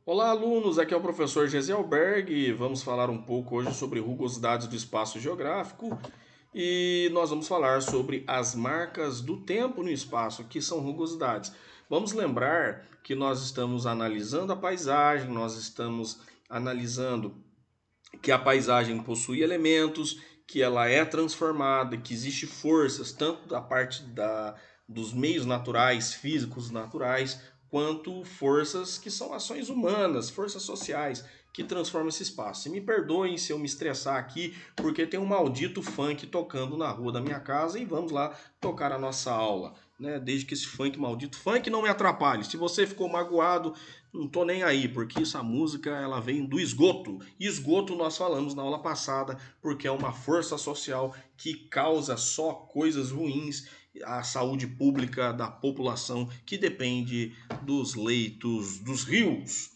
Olá, alunos! Aqui é o professor Gesiel Berg e vamos falar um pouco hoje sobre rugosidades do espaço geográfico e nós vamos falar sobre as marcas do tempo no espaço, que são rugosidades. Vamos lembrar que nós estamos analisando a paisagem, nós estamos analisando que a paisagem possui elementos, que ela é transformada, que existe forças tanto da parte dos meios naturais, físicos naturais, quanto forças que são ações humanas, forças sociais que transformam esse espaço. E me perdoem se eu me estressar aqui, porque tem um maldito funk tocando na rua da minha casa e vamos lá tocar a nossa aula. Né? Desde que esse funk, maldito funk, não me atrapalhe. Se você ficou magoado, não tô nem aí, porque essa música ela vem do esgoto. E esgoto nós falamos na aula passada, porque é uma força social que causa só coisas ruins à saúde pública da população que depende dos leitos dos rios.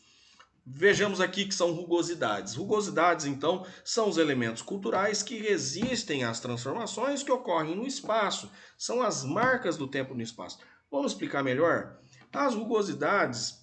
Vejamos aqui que são rugosidades. Rugosidades, então, são os elementos culturais que resistem às transformações que ocorrem no espaço. São as marcas do tempo no espaço. Vamos explicar melhor? As rugosidades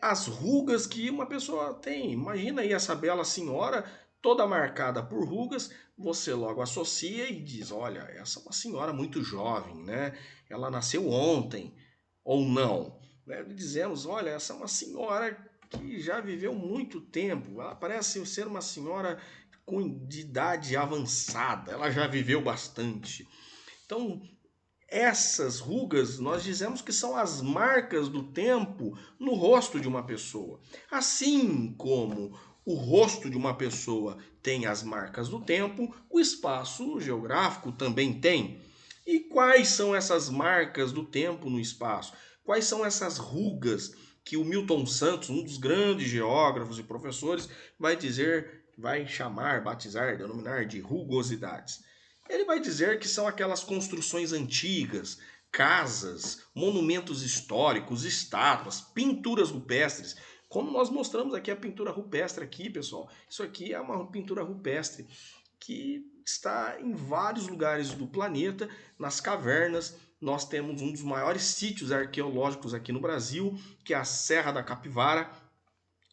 as rugas que uma pessoa tem. Imagina aí essa bela senhora toda marcada por rugas, você logo associa e diz: olha, essa é uma senhora muito jovem, né? Ela nasceu ontem ou não. Né? Dizemos: olha, essa é uma senhora que já viveu muito tempo. Ela parece ser uma senhora de idade avançada. Ela já viveu bastante. Então, essas rugas nós dizemos que são as marcas do tempo no rosto de uma pessoa. Assim como o rosto de uma pessoa tem as marcas do tempo, o espaço geográfico também tem. E quais são essas marcas do tempo no espaço? Quais são essas rugas que o Milton Santos, um dos grandes geógrafos e professores, vai dizer, vai chamar, batizar, denominar de rugosidades? Ele vai dizer que são aquelas construções antigas, casas, monumentos históricos, estátuas, pinturas rupestres. Como nós mostramos aqui a pintura rupestre aqui, pessoal. Isso aqui é uma pintura rupestre que está em vários lugares do planeta, nas cavernas. Nós temos um dos maiores sítios arqueológicos aqui no Brasil, que é a Serra da Capivara,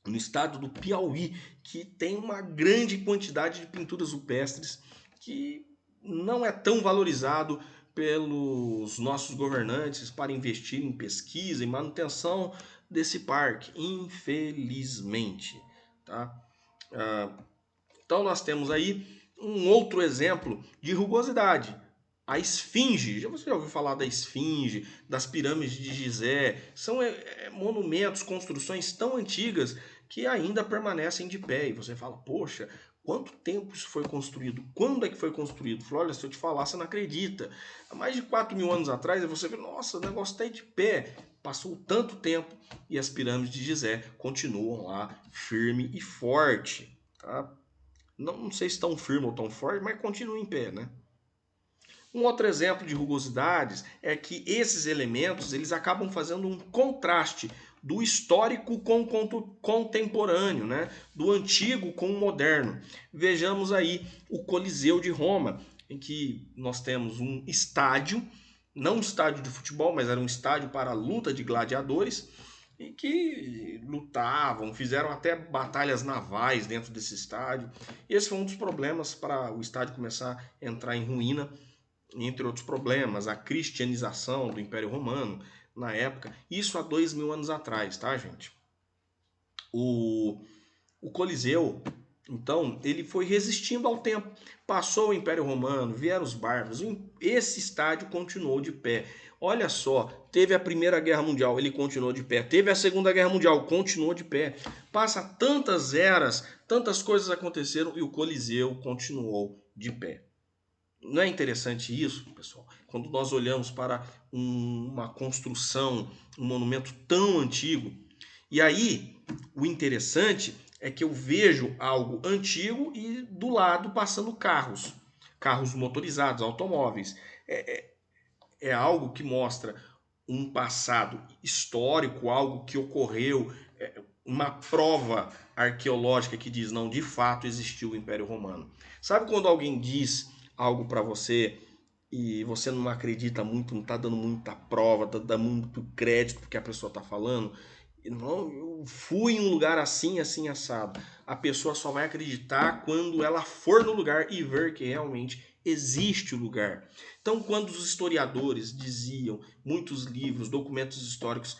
no estado do Piauí, que tem uma grande quantidade de pinturas rupestres que não é tão valorizado pelos nossos governantes para investir em pesquisa e manutenção desse parque, infelizmente. Tá? Então nós temos aí um outro exemplo de rugosidade. A esfinge, você já ouviu falar da esfinge, das pirâmides de Gizé? São monumentos, construções tão antigas que ainda permanecem de pé. E você fala, poxa, quanto tempo isso foi construído? Quando é que foi construído? Fala, olha, se eu te falar, você não acredita. Há mais de 4.000 anos atrás, você vê, nossa, o negócio está aí de pé. Passou tanto tempo e as pirâmides de Gizé continuam lá firme e forte. Tá? Não sei se tão firme ou tão forte, mas continua em pé, né? Um outro exemplo de rugosidades é que esses elementos eles acabam fazendo um contraste do histórico com o contemporâneo, né? Do antigo com o moderno. Vejamos aí o Coliseu de Roma, em que nós temos um estádio, não um estádio de futebol, mas era um estádio para a luta de gladiadores, e que lutavam, fizeram até batalhas navais dentro desse estádio. E esse foi um dos problemas para o estádio começar a entrar em ruína, entre outros problemas, a cristianização do Império Romano na época. Isso há 2.000 anos atrás, tá, gente? O, o Coliseu, então, ele foi resistindo ao tempo. Passou o Império Romano, vieram os bárbaros, esse estádio continuou de pé. Olha só, teve a Primeira Guerra Mundial, ele continuou de pé. Teve a Segunda Guerra Mundial, continuou de pé. Passa tantas eras, tantas coisas aconteceram e o Coliseu continuou de pé. Não é interessante isso, pessoal? Quando nós olhamos para uma construção, um monumento tão antigo. E aí, o interessante é que eu vejo algo antigo e do lado passando carros. Carros motorizados, automóveis. É algo que mostra um passado histórico, algo que ocorreu, uma prova arqueológica que diz, não, de fato existiu o Império Romano. Sabe quando alguém diz algo para você e você não acredita muito, não está dando muita prova, está dando muito crédito porque a pessoa está falando? Não, eu fui em um lugar assim, assim, assado. A pessoa só vai acreditar quando ela for no lugar e ver que realmente existe o lugar. Então, quando os historiadores diziam, muitos livros, documentos históricos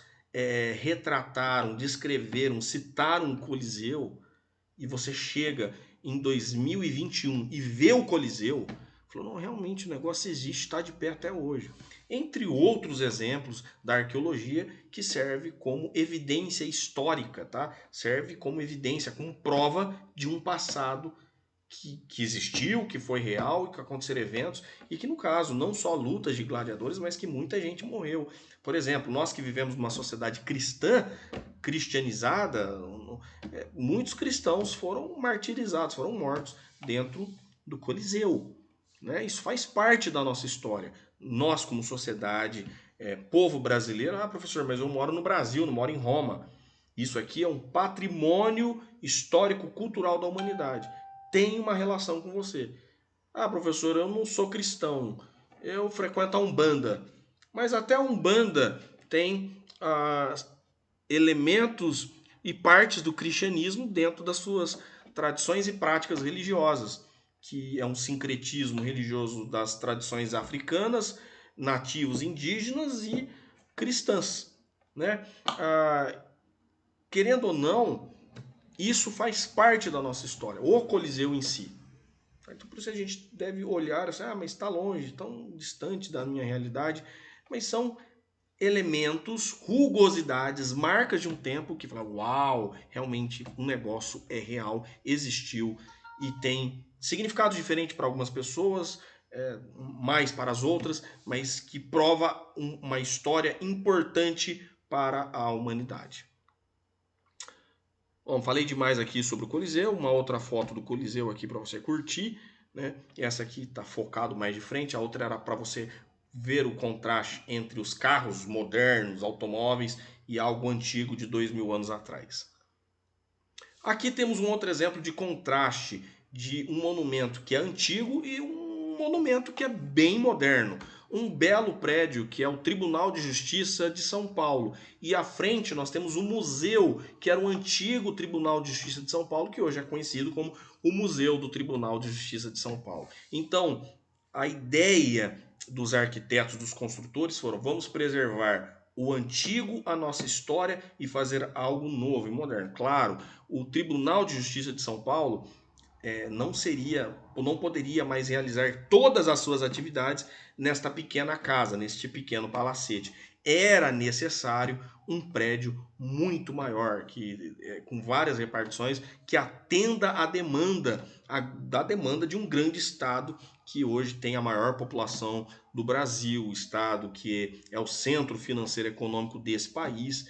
retrataram, descreveram, citaram o Coliseu, e você chega em 2021 e vê o Coliseu, falou, não, realmente o negócio existe, está de pé até hoje. Entre outros exemplos da arqueologia que serve como evidência histórica, tá? Serve como evidência, como prova de um passado que existiu, que foi real, que aconteceram eventos e que, no caso, não só lutas de gladiadores, mas que muita gente morreu. Por exemplo, nós que vivemos numa sociedade cristã, cristianizada, muitos cristãos foram martirizados, foram mortos dentro do Coliseu. Né? Isso faz parte da nossa história. Nós, como sociedade, povo brasileiro, professor, mas eu moro no Brasil, não moro em Roma. Isso aqui é um patrimônio histórico-cultural da humanidade. Tem uma relação com você. Professor, eu não sou cristão. Eu frequento a Umbanda. Mas até a Umbanda tem elementos e partes do cristianismo dentro das suas tradições e práticas religiosas, que é um sincretismo religioso das tradições africanas, nativos indígenas e cristãs. Né? Querendo ou não, isso faz parte da nossa história, o Coliseu em si. Então, por isso a gente deve olhar assim, mas está longe, tão distante da minha realidade. Mas são elementos, rugosidades, marcas de um tempo que fala, uau, realmente um negócio é real, existiu e tem significado diferente para algumas pessoas, mais para as outras, mas que prova uma história importante para a humanidade. Bom, falei demais aqui sobre o Coliseu, uma outra foto do Coliseu aqui para você curtir, né? Essa aqui está focado mais de frente, a outra era para você ver o contraste entre os carros modernos, automóveis e algo antigo de 2000 anos atrás. Aqui temos um outro exemplo de contraste de um monumento que é antigo e um monumento que é bem moderno. Um belo prédio que é o Tribunal de Justiça de São Paulo. E à frente nós temos o museu, que era o antigo Tribunal de Justiça de São Paulo, que hoje é conhecido como o Museu do Tribunal de Justiça de São Paulo. Então, a ideia dos arquitetos, dos construtores foram: vamos preservar o antigo, a nossa história e fazer algo novo e moderno. Claro, o Tribunal de Justiça de São Paulo não seria ou não poderia mais realizar todas as suas atividades nesta pequena casa, neste pequeno palacete. Era necessário um prédio muito maior, com várias repartições, que atenda à demanda, da demanda de um grande estado que hoje tem a maior população do Brasil, o estado que é o centro financeiro e econômico desse país.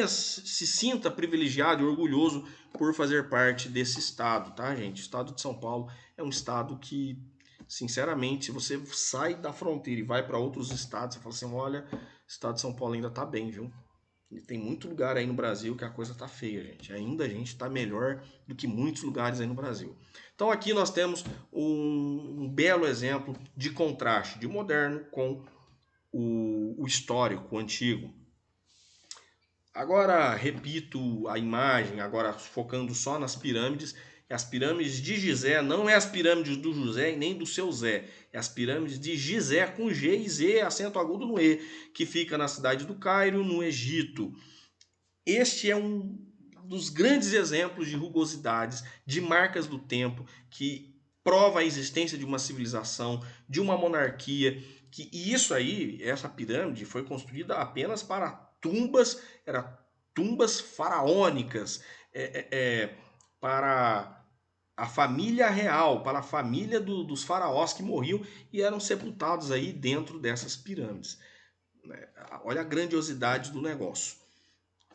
Se sinta privilegiado e orgulhoso por fazer parte desse estado, tá, gente? O estado de São Paulo é um estado que, sinceramente, se você sai da fronteira e vai para outros estados, você fala assim, olha, o estado de São Paulo ainda tá bem, viu? E tem muito lugar aí no Brasil que a coisa tá feia, gente. Ainda a gente tá melhor do que muitos lugares aí no Brasil. Então aqui nós temos um belo exemplo de contraste de moderno com o histórico, o antigo. Agora repito a imagem, agora focando só nas pirâmides. As pirâmides de Gizé não é as pirâmides do José e nem do seu Zé. É as pirâmides de Gizé com G e Z, acento agudo no E, que fica na cidade do Cairo, no Egito. Este é um dos grandes exemplos de rugosidades, de marcas do tempo, que prova a existência de uma civilização, de uma monarquia. E isso aí, essa pirâmide, foi construída apenas para tumbas, tumbas faraônicas, para a família real, para a família dos faraós que morriam e eram sepultados aí dentro dessas pirâmides. Olha a grandiosidade do negócio.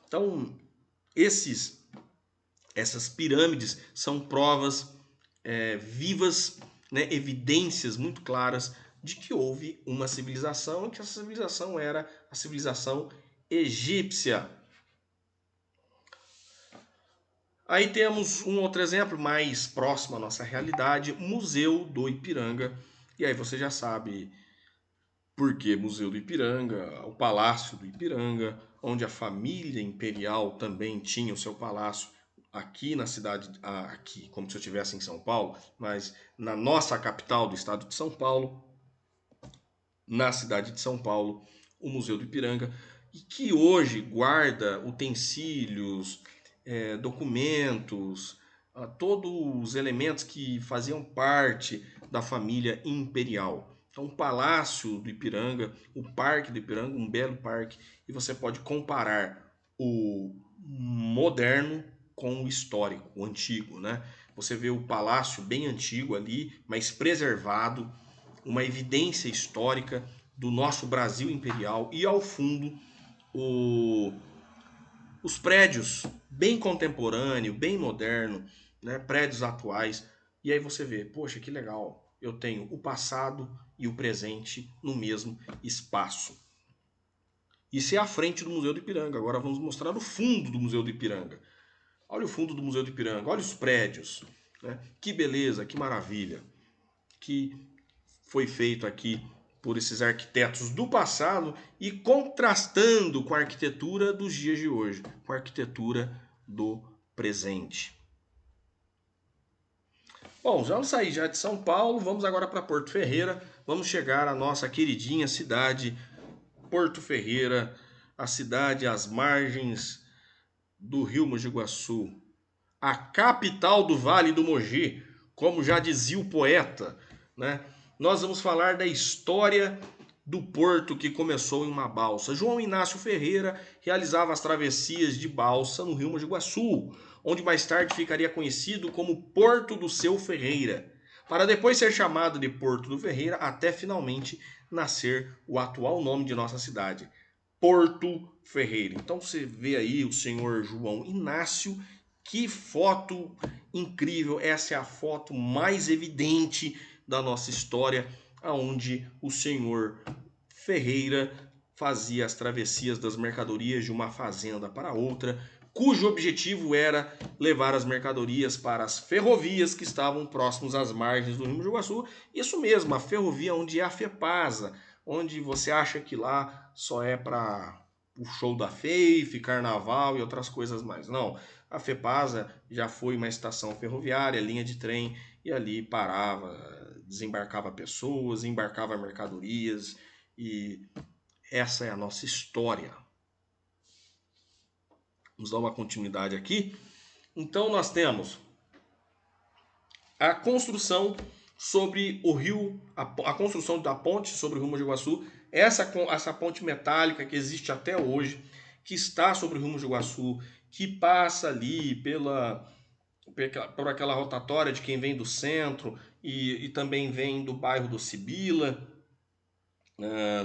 Então, essas pirâmides são provas vivas, né, evidências muito claras de que houve uma civilização e que essa civilização era a civilização egípcia. Aí temos um outro exemplo mais próximo à nossa realidade, Museu do Ipiranga. E aí você já sabe por que Museu do Ipiranga, o Palácio do Ipiranga, onde a família imperial também tinha o seu palácio aqui na cidade, aqui, como se eu estivesse em São Paulo, mas na nossa capital do estado de São Paulo, na cidade de São Paulo, o Museu do Ipiranga, e que hoje guarda utensílios, documentos, todos os elementos que faziam parte da família imperial. Então, o Palácio do Ipiranga, o Parque do Ipiranga, um belo parque, e você pode comparar o moderno com o histórico, o antigo, né? Você vê o palácio bem antigo ali, mas preservado, uma evidência histórica do nosso Brasil imperial, e ao fundo os prédios bem contemporâneo, bem moderno, né? Prédios atuais. E aí você vê, poxa, que legal, eu tenho o passado e o presente no mesmo espaço. Isso é a frente do Museu do Ipiranga. Agora vamos mostrar o fundo do Museu do Ipiranga. Olha o fundo do Museu do Ipiranga, olha os prédios, né? Que beleza, que maravilha, que foi feito aqui por esses arquitetos do passado e contrastando com a arquitetura dos dias de hoje, com a arquitetura do presente. Bom, vamos sair já de São Paulo, vamos agora para Porto Ferreira, vamos chegar à nossa queridinha cidade Porto Ferreira, a cidade às margens do rio Mogi Guaçu, a capital do Vale do Mogi, como já dizia o poeta, né? Nós vamos falar da história do porto que começou em uma balsa. João Inácio Ferreira realizava as travessias de balsa no rio Mogi Guaçu, onde mais tarde ficaria conhecido como Porto do Seu Ferreira, para depois ser chamado de Porto do Ferreira, até finalmente nascer o atual nome de nossa cidade, Porto Ferreira. Então você vê aí o senhor João Inácio. Que foto incrível! Essa é a foto mais evidente da nossa história, aonde o senhor Ferreira fazia as travessias das mercadorias de uma fazenda para outra, cujo objetivo era levar as mercadorias para as ferrovias que estavam próximos às margens do Rio Mogi Guaçu. Isso mesmo, a ferrovia onde é a FEPASA, onde você acha que lá só é para o show da FEIF, carnaval e outras coisas mais. Não, a FEPASA já foi uma estação ferroviária, linha de trem, e ali parava, desembarcava pessoas, embarcava mercadorias, e essa é a nossa história. Vamos dar uma continuidade aqui. Então nós temos a construção sobre o rio, a construção da ponte sobre o rio Mogi Guaçu, essa ponte metálica que existe até hoje, que está sobre o rio Mogi Guaçu, que passa ali por aquela rotatória de quem vem do centro e também vem do bairro do Sibila,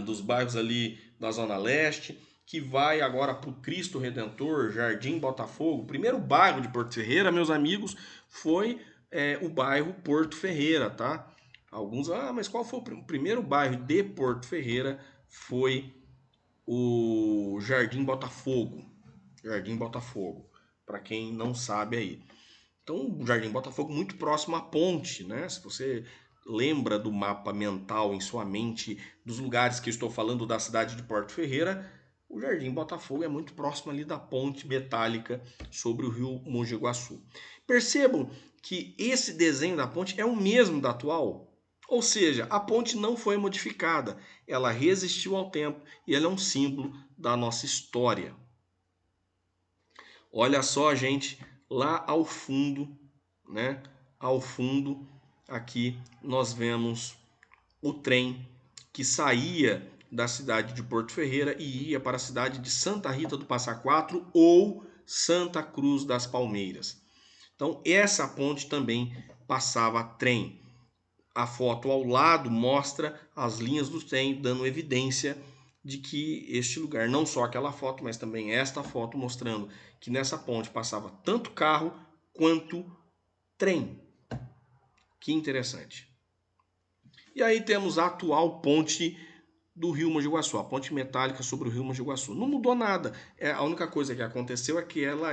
dos bairros ali da Zona Leste, que vai agora para o Cristo Redentor, Jardim Botafogo. O primeiro bairro de Porto Ferreira, meus amigos, foi o bairro Porto Ferreira, tá? Alguns, mas qual foi o primeiro bairro de Porto Ferreira? Foi o Jardim Botafogo. Jardim Botafogo, para quem não sabe aí. Então, o Jardim Botafogo muito próximo à ponte, né? Se você lembra do mapa mental em sua mente dos lugares que eu estou falando da cidade de Porto Ferreira, o Jardim Botafogo é muito próximo ali da ponte metálica sobre o rio Mogi Guaçu. Percebam que esse desenho da ponte é o mesmo da atual, ou seja, a ponte não foi modificada, ela resistiu ao tempo e ela é um símbolo da nossa história. Olha só, gente, lá ao fundo, né? Ao fundo, aqui nós vemos o trem que saía da cidade de Porto Ferreira e ia para a cidade de Santa Rita do Passa Quatro ou Santa Cruz das Palmeiras. Então, essa ponte também passava trem. A foto ao lado mostra as linhas do trem, dando evidência de que este lugar, não só aquela foto, mas também esta foto mostrando que nessa ponte passava tanto carro quanto trem. Que interessante. E aí temos a atual ponte do rio Mogi Guaçu, a ponte metálica sobre o rio Mogi Guaçu. Não mudou nada. A única coisa que aconteceu é que ela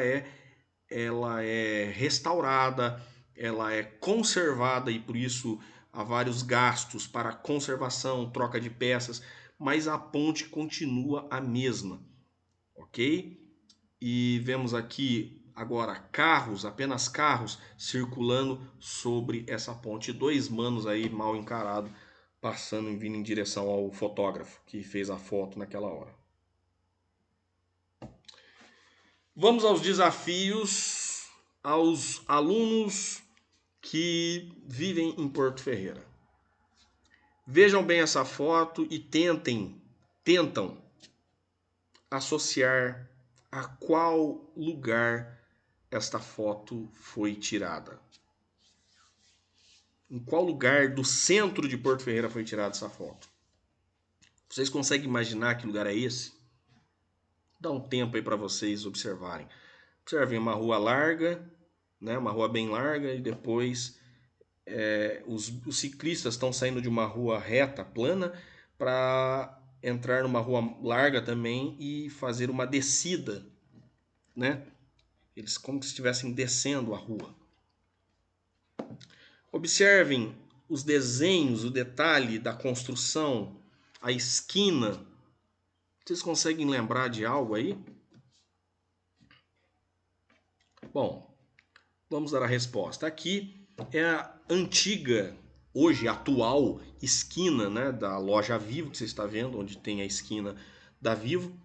é restaurada, ela é conservada e por isso há vários gastos para conservação, troca de peças, mas a ponte continua a mesma, ok? ok? E vemos aqui agora carros, apenas carros, circulando sobre essa ponte. 2 manos aí mal encarados, passando e vindo em direção ao fotógrafo que fez a foto naquela hora. Vamos aos desafios aos alunos que vivem em Porto Ferreira. Vejam bem essa foto e tentam associar a qual lugar esta foto foi tirada. Em qual lugar do centro de Porto Ferreira foi tirada essa foto? Vocês conseguem imaginar que lugar é esse? Dá um tempo aí para vocês observarem. Observem uma rua larga, né, uma rua bem larga, e depois os ciclistas estão saindo de uma rua reta, plana, para entrar numa rua larga também e fazer uma descida, né? Eles como se estivessem descendo a rua. Observem os desenhos, o detalhe da construção, a esquina. Vocês conseguem lembrar de algo aí? Bom, vamos dar a resposta. Aqui é a antiga, hoje atual esquina, né, da loja Vivo, que você está vendo, onde tem a esquina da Vivo.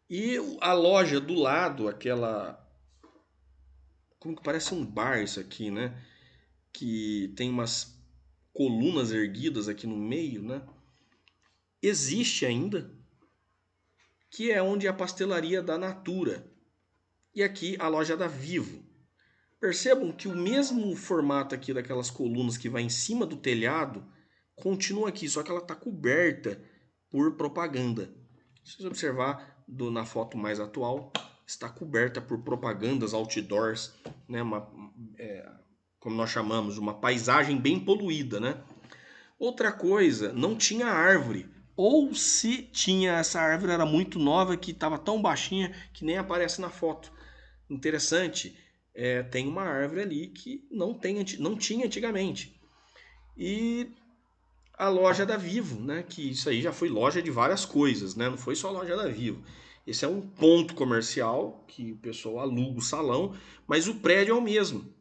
E a loja do lado, aquela... Como que parece um bar isso aqui, né? Que tem umas colunas erguidas aqui no meio, né? Existe ainda, que é onde é a pastelaria da Natura. E aqui a loja da Vivo. Percebam que o mesmo formato aqui daquelas colunas que vai em cima do telhado continua aqui, só que ela está coberta por propaganda. Se você observar na foto mais atual, está coberta por propagandas, outdoors, né? Como nós chamamos, uma paisagem bem poluída, né? Outra coisa, não tinha árvore. Ou se tinha, essa árvore era muito nova, que estava tão baixinha que nem aparece na foto. Interessante, tem uma árvore ali que não tinha antigamente. E a loja da Vivo, né? Que isso aí já foi loja de várias coisas, né? Não foi só a loja da Vivo. Esse é um ponto comercial que o pessoal aluga o salão, mas o prédio é o mesmo,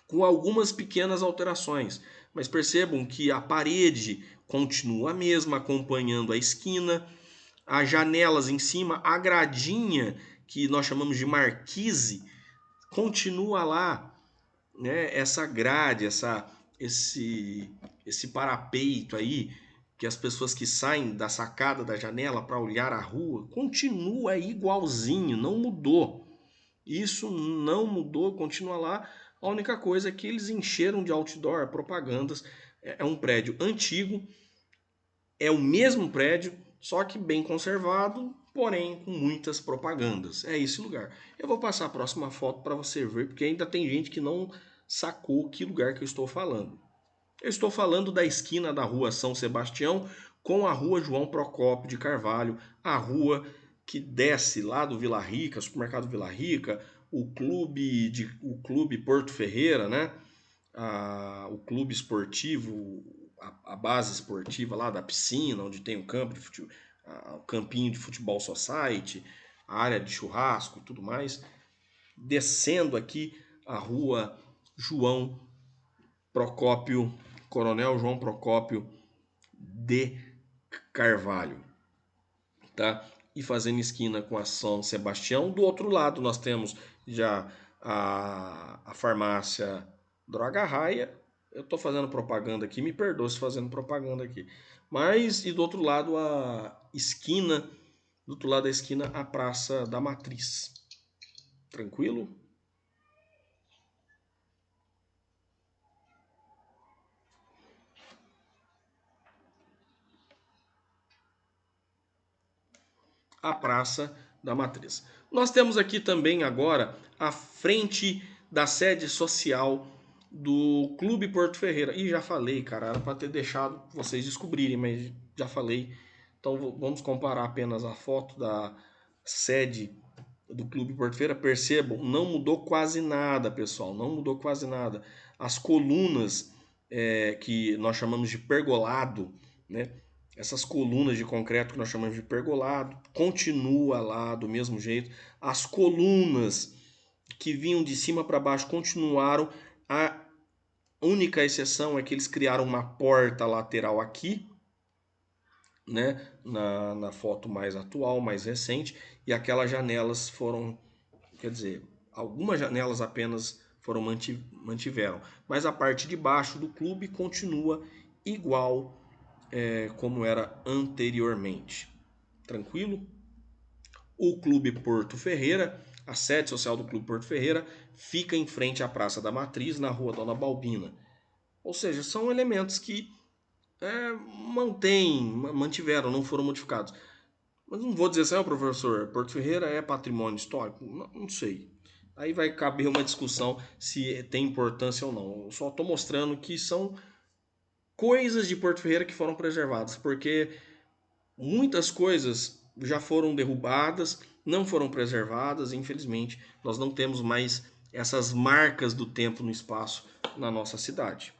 com algumas pequenas alterações. Mas percebam que a parede continua a mesma, acompanhando a esquina, as janelas em cima, a gradinha, que nós chamamos de marquise, continua lá, né? Essa grade, esse parapeito aí, que as pessoas que saem da sacada da janela para olhar a rua, continua igualzinho, não mudou. Isso não mudou, continua lá. A única coisa é que eles encheram de outdoor, propagandas. É um prédio antigo, é o mesmo prédio, só que bem conservado, porém com muitas propagandas. É esse lugar. Eu vou passar a próxima foto para você ver, porque ainda tem gente que não sacou que lugar que eu estou falando. Eu estou falando da esquina da rua São Sebastião com a rua João Procópio de Carvalho, a rua que desce lá do Vila Rica, supermercado Vila Rica, o clube Porto Ferreira, né? O clube esportivo, a base esportiva lá da piscina, onde tem o campo de futebol, o campinho de futebol society, a área de churrasco, tudo mais. Descendo aqui a rua João Procópio, Coronel João Procópio de Carvalho, tá? E fazendo esquina com a São Sebastião. Do outro lado nós temos já a farmácia Droga Raia. Eu estou fazendo propaganda aqui, me perdoe se fazendo propaganda aqui. Mas, e do outro lado do outro lado da esquina, a Praça da Matriz. Tranquilo? A Praça da Matriz. Nós temos aqui também agora a frente da sede social do Clube Porto Ferreira. E já falei, cara, era para ter deixado vocês descobrirem, mas já falei. Então vamos comparar apenas a foto da sede do Clube Porto Ferreira. Percebam, não mudou quase nada, pessoal, não mudou quase nada. As colunas que nós chamamos de pergolado, né? essas colunas de concreto que nós chamamos de pergolado, continua lá do mesmo jeito. As colunas que vinham de cima para baixo continuaram. A única exceção é que eles criaram uma porta lateral aqui, né, na foto mais atual, mais recente, e aquelas janelas foram, quer dizer, algumas janelas apenas foram mantiveram, mas a parte de baixo do clube continua igual como era anteriormente. Tranquilo? O Clube Porto Ferreira, a sede social do Clube Porto Ferreira, fica em frente à Praça da Matriz, na Rua Dona Balbina. Ou seja, são elementos que mantiveram, não foram modificados. Mas não vou dizer assim, professor, Porto Ferreira é patrimônio histórico? Não sei. Aí vai caber uma discussão se tem importância ou não. Eu só estou mostrando que são coisas de Porto Ferreira que foram preservadas, porque muitas coisas já foram derrubadas, não foram preservadas, e infelizmente nós não temos mais essas marcas do tempo no espaço na nossa cidade.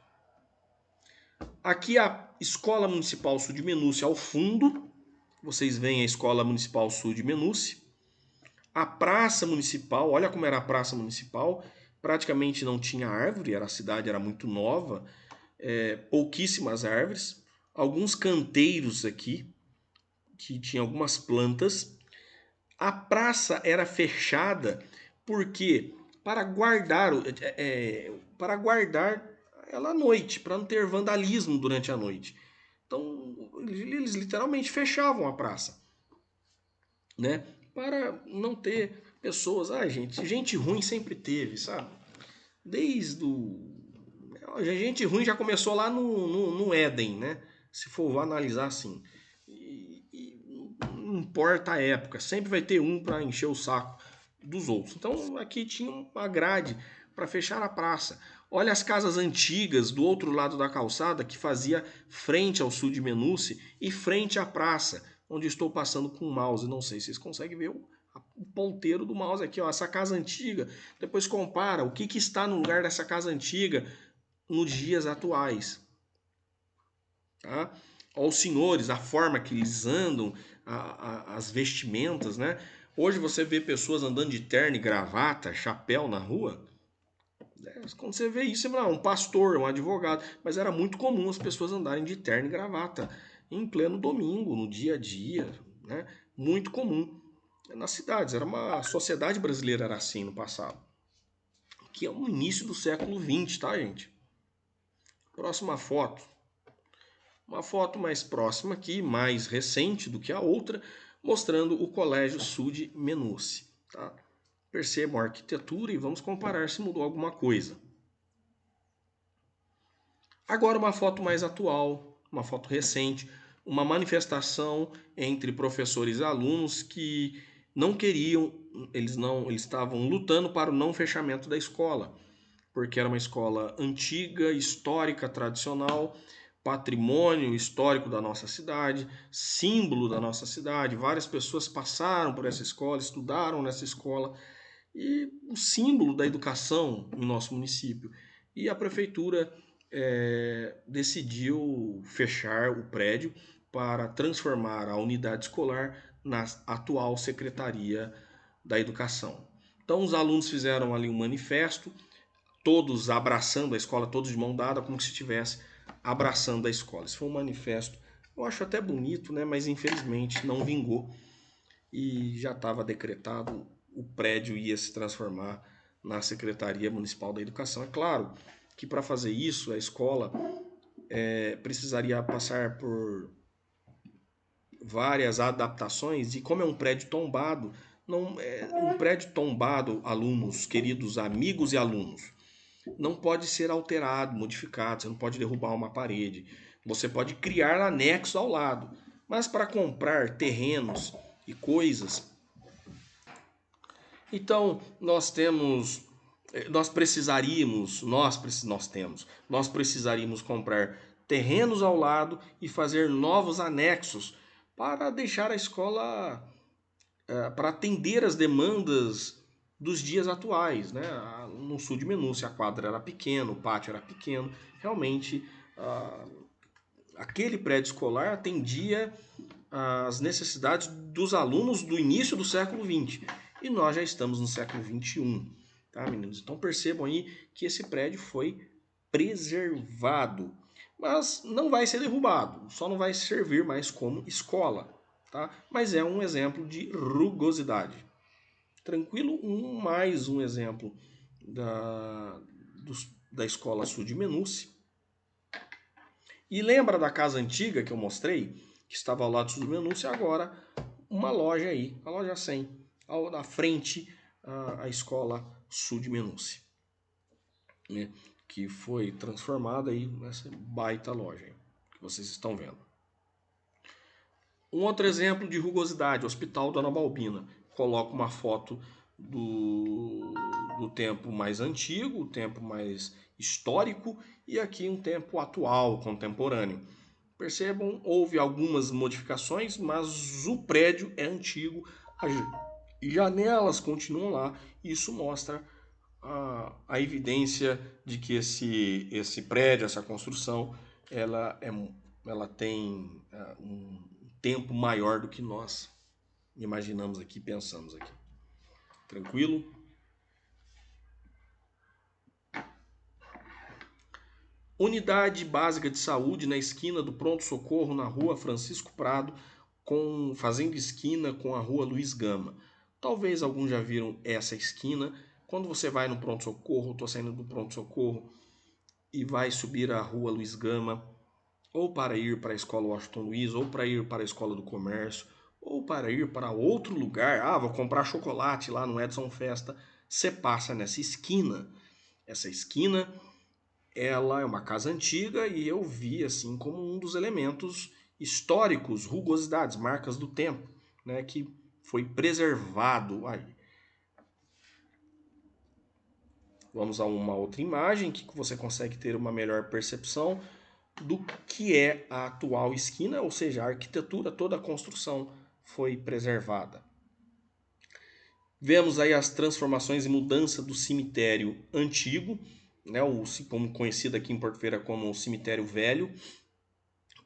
Aqui a Escola Municipal Sul de Menúcia ao fundo, vocês veem a Escola Municipal Sul de Menúcia. A Praça Municipal, olha como era a Praça Municipal, praticamente não tinha árvore, a cidade era muito nova, pouquíssimas árvores, alguns canteiros aqui, que tinha algumas plantas. A praça era fechada porque para guardar ela à noite, para não ter vandalismo durante a noite. Então eles literalmente fechavam a praça, né? Para não ter pessoas, gente ruim sempre teve, sabe? Desde o a gente ruim já começou lá no Éden, né? Se for analisar assim. Não importa a época, sempre vai ter um para encher o saco dos outros. Então aqui tinha uma grade para fechar a praça. Olha as casas antigas do outro lado da calçada que fazia frente ao sul de Menúce e frente à praça, onde estou passando com o mouse. Não sei se vocês conseguem ver o ponteiro do mouse aqui, ó, essa casa antiga. Depois compara o que está no lugar dessa casa antiga nos dias atuais. Tá? Aos senhores, a forma que eles andam, as vestimentas, né? Hoje você vê pessoas andando de terno e gravata, chapéu na rua. Quando você vê isso, você fala, um pastor, um advogado. Mas era muito comum as pessoas andarem de terno e gravata em pleno domingo, no dia a dia, né? Muito comum nas cidades. Era uma a sociedade brasileira era assim no passado, que é o início do século XX, tá, gente? Próxima foto. Uma foto mais próxima aqui, mais recente do que a outra, mostrando o Colégio Sul de Menúce. Tá? Percebam a arquitetura e vamos comparar se mudou alguma coisa. Agora uma foto mais atual, uma foto recente, uma manifestação entre professores e alunos que não queriam, eles estavam lutando para o não fechamento da escola, porque era uma escola antiga, histórica, tradicional, patrimônio histórico da nossa cidade, símbolo da nossa cidade. Várias pessoas passaram por essa escola, estudaram nessa escola e o símbolo da educação no nosso município. E a prefeitura decidiu fechar o prédio para transformar a unidade escolar na atual Secretaria da Educação. Então os alunos fizeram ali um manifesto, todos abraçando a escola, todos de mão dada, como se estivesse abraçando a escola. Esse foi um manifesto, eu acho até bonito, né? Mas infelizmente não vingou e já estava decretado, o prédio ia se transformar na Secretaria Municipal da Educação. É claro que para fazer isso, a escola precisaria passar por várias adaptações e como é um prédio tombado, não é um prédio tombado, alunos, queridos amigos e alunos, não pode ser alterado, modificado, você não pode derrubar uma parede. Você pode criar anexo ao lado, mas para comprar terrenos e coisas, então nós precisaríamos comprar terrenos ao lado e fazer novos anexos para deixar a escola para atender as demandas dos dias atuais, né? No sul de Menúcia a quadra era pequena, o pátio era pequeno, realmente aquele prédio escolar atendia às necessidades dos alunos do início do século XX. E nós já estamos no século XXI, tá, meninos? Então percebam aí que esse prédio foi preservado, mas não vai ser derrubado, só não vai servir mais como escola, tá? Mas é um exemplo de rugosidade. Tranquilo? Mais um exemplo da, da escola sul de Menuce. E lembra da casa antiga que eu mostrei, que estava ao lado do sul de Menuce, agora uma loja aí, a loja 100, na frente a escola sul de Menuce, né? Que foi transformada aí nessa baita loja aí, que vocês estão vendo. Um outro exemplo de rugosidade, o Hospital Dona Balbina. Coloca uma foto do tempo mais antigo, o tempo mais histórico, e aqui um tempo atual, contemporâneo. Percebam, houve algumas modificações, mas o prédio é antigo, as janelas continuam lá, e isso mostra a evidência de que esse prédio, essa construção, ela tem um tempo maior do que nós imaginamos aqui, pensamos aqui. Tranquilo? Unidade básica de saúde na esquina do pronto-socorro na rua Francisco Prado, fazendo esquina com a rua Luiz Gama. Talvez alguns já viram essa esquina. Quando você vai no pronto-socorro, estou saindo do pronto-socorro e vai subir a rua Luiz Gama, ou para ir para a escola Washington Luiz, ou para ir para a escola do comércio, ou para ir para outro lugar, vou comprar chocolate lá no Edson Festa, você passa nessa esquina. Essa esquina, ela é uma casa antiga e eu vi assim como um dos elementos históricos, rugosidades, marcas do tempo, né, que foi preservado aí. Vamos a uma outra imagem que você consegue ter uma melhor percepção do que é a atual esquina, ou seja, a arquitetura, toda a construção foi preservada. Vemos aí as transformações e mudança do cemitério antigo, né, como conhecido aqui em Porto Ferreira como o cemitério velho,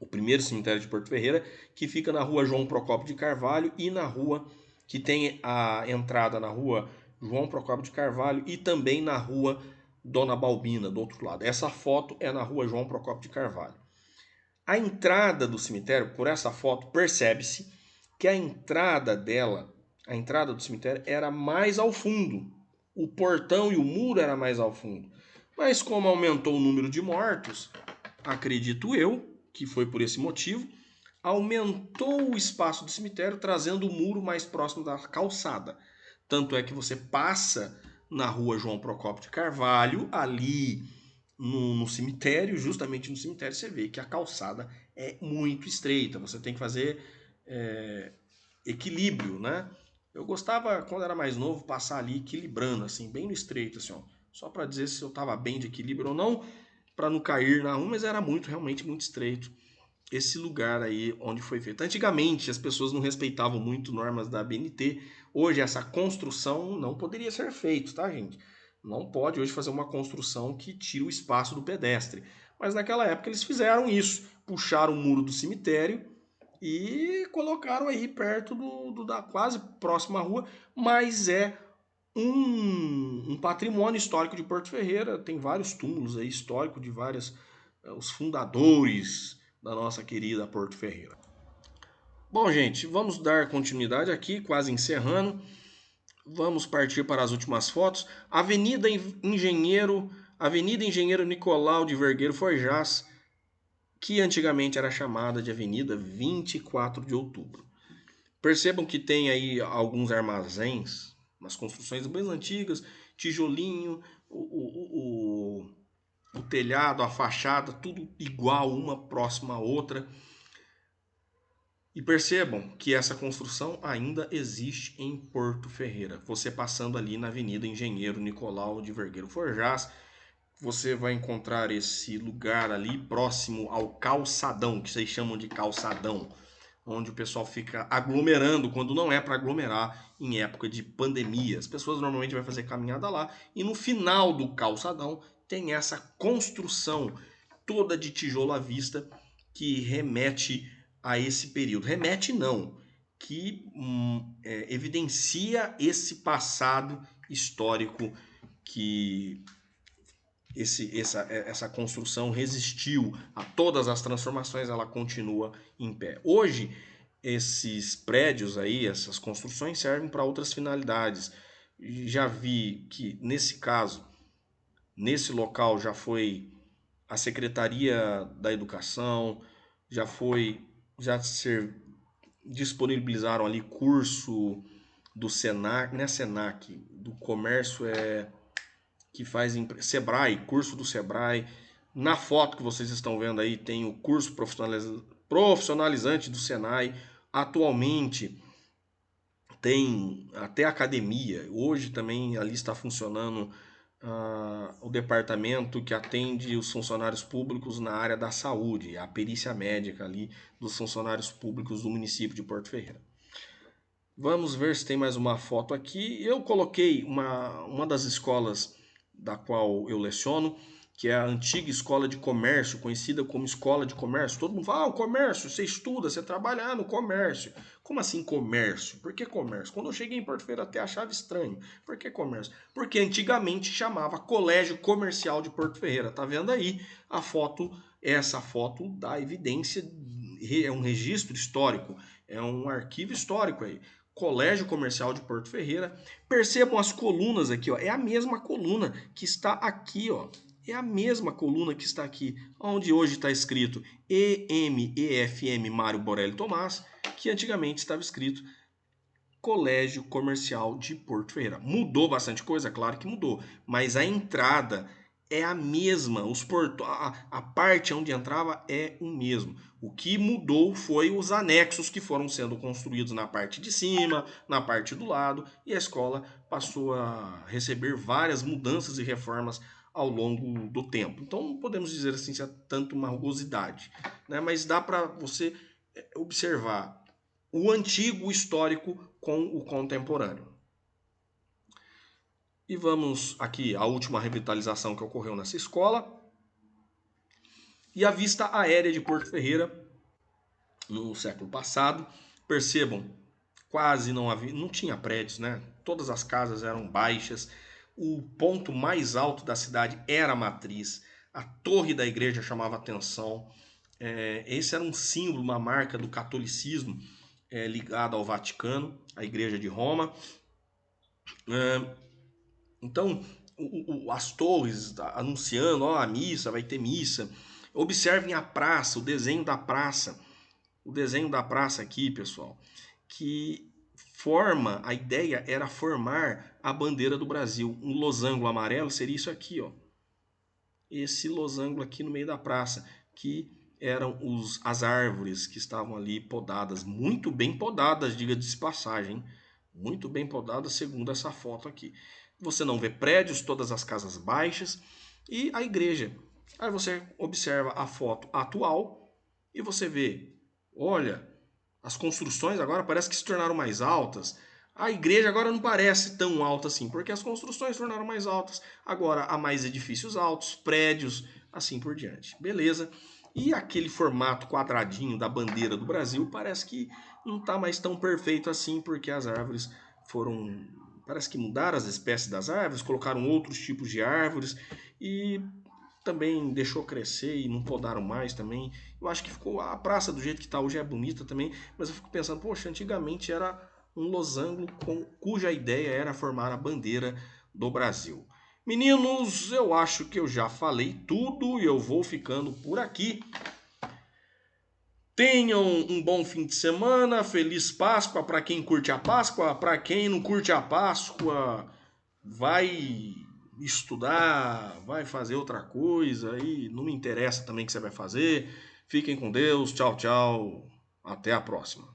o primeiro cemitério de Porto Ferreira, que fica na rua João Procópio de Carvalho e na rua que tem a entrada na rua João Procópio de Carvalho e também na rua Dona Balbina, do outro lado. Essa foto é na rua João Procópio de Carvalho. A entrada do cemitério, por essa foto, percebe-se que a entrada do cemitério era mais ao fundo. O portão e o muro era mais ao fundo. Mas como aumentou o número de mortos, acredito eu que foi por esse motivo, aumentou o espaço do cemitério, trazendo o muro mais próximo da calçada. Tanto é que você passa na rua João Procópio de Carvalho, ali no cemitério, justamente no cemitério, você vê que a calçada é muito estreita. Você tem que fazer equilíbrio, né? Eu gostava, quando era mais novo, passar ali equilibrando, assim, bem no estreito, assim, ó, só para dizer se eu estava bem de equilíbrio ou não, para não cair na rua, mas era realmente muito estreito esse lugar aí onde foi feito. Antigamente as pessoas não respeitavam muito normas da ABNT. Hoje essa construção não poderia ser feita, tá, gente? Não pode hoje fazer uma construção que tire o espaço do pedestre. Mas naquela época eles fizeram isso, puxaram o muro do cemitério e colocaram aí perto da quase próxima rua, mas é um patrimônio histórico de Porto Ferreira. Tem vários túmulos aí históricos de vários os fundadores da nossa querida Porto Ferreira. Bom, gente, vamos dar continuidade aqui, quase encerrando. Vamos partir para as últimas fotos. Avenida Engenheiro Nicolau de Vergueiro Forjás, que antigamente era chamada de Avenida 24 de Outubro. Percebam que tem aí alguns armazéns, umas construções bem antigas, tijolinho, o telhado, a fachada, tudo igual, uma próxima à outra. E percebam que essa construção ainda existe em Porto Ferreira. Você passando ali na Avenida Engenheiro Nicolau de Vergueiro Forjás, você vai encontrar esse lugar ali próximo ao calçadão, que vocês chamam de calçadão, onde o pessoal fica aglomerando quando não é para aglomerar em época de pandemia. As pessoas normalmente vão fazer caminhada lá e no final do calçadão tem essa construção toda de tijolo à vista que remete a esse período. Remete não, que evidencia esse passado histórico que essa construção resistiu a todas as transformações, ela continua em pé. Hoje, esses prédios aí, essas construções servem para outras finalidades. Já vi que, nesse caso, nesse local já foi a Secretaria da Educação, já disponibilizaram ali curso do Senac, não é Senac, do comércio que faz Sebrae, curso do Sebrae. Na foto que vocês estão vendo aí tem o curso profissionalizante do Senai. Atualmente tem até academia. Hoje também ali está funcionando o departamento que atende os funcionários públicos na área da saúde, a perícia médica ali dos funcionários públicos do município de Porto Ferreira. Vamos ver se tem mais uma foto aqui. Eu coloquei uma das escolas da qual eu leciono, que é a antiga escola de comércio, conhecida como escola de comércio. Todo mundo fala, o comércio, você estuda, você trabalha no comércio. Como assim comércio? Por que comércio? Quando eu cheguei em Porto Ferreira até achava estranho. Por que comércio? Porque antigamente chamava Colégio Comercial de Porto Ferreira. Tá vendo aí a foto? Essa foto dá evidência, é um registro histórico, é um arquivo histórico aí. Colégio Comercial de Porto Ferreira. Percebam as colunas aqui, ó. É a mesma coluna que está aqui, ó. É a mesma coluna que está aqui, onde hoje está escrito EMEFM Mário Borelli Tomás, que antigamente estava escrito Colégio Comercial de Porto Ferreira. Mudou bastante coisa? Claro que mudou, mas a entrada é a mesma, a parte onde entrava é o mesmo. O que mudou foi os anexos que foram sendo construídos na parte de cima, na parte do lado, e a escola passou a receber várias mudanças e reformas ao longo do tempo. Então, podemos dizer assim, se é tanto uma rugosidade, né? Mas dá para você observar o antigo histórico com o contemporâneo. E vamos aqui à última revitalização que ocorreu nessa escola. E a vista aérea de Porto Ferreira no século passado. Percebam, quase não tinha prédios, né? Todas as casas eram baixas. O ponto mais alto da cidade era a matriz. A torre da igreja chamava atenção. Esse era um símbolo, uma marca do catolicismo ligado ao Vaticano, à Igreja de Roma. Então, as torres anunciando, ó, a missa, vai ter missa. Observem a praça, o desenho da praça. O desenho da praça aqui, pessoal, que a ideia era formar a bandeira do Brasil. Um losango amarelo seria isso aqui, ó. Esse losango aqui no meio da praça, que eram as árvores que estavam ali podadas, muito bem podadas, diga-se de passagem, muito bem podadas segundo essa foto aqui. Você não vê prédios, todas as casas baixas e a igreja. Aí você observa a foto atual e você vê, olha, as construções agora parece que se tornaram mais altas. A igreja agora não parece tão alta assim, porque as construções se tornaram mais altas. Agora há mais edifícios altos, prédios, assim por diante. Beleza? E aquele formato quadradinho da bandeira do Brasil parece que não está mais tão perfeito assim, porque as árvores foram. Parece que mudaram as espécies das árvores, colocaram outros tipos de árvores e também deixou crescer e não podaram mais também. Eu acho que ficou a praça do jeito que está hoje é bonita também, mas eu fico pensando, poxa, antigamente era um losango cuja ideia era formar a bandeira do Brasil. Meninos, eu acho que eu já falei tudo e eu vou ficando por aqui. Tenham um bom fim de semana, feliz Páscoa para quem curte a Páscoa, para quem não curte a Páscoa, vai estudar, vai fazer outra coisa e não me interessa também o que você vai fazer. Fiquem com Deus, tchau, tchau, até a próxima.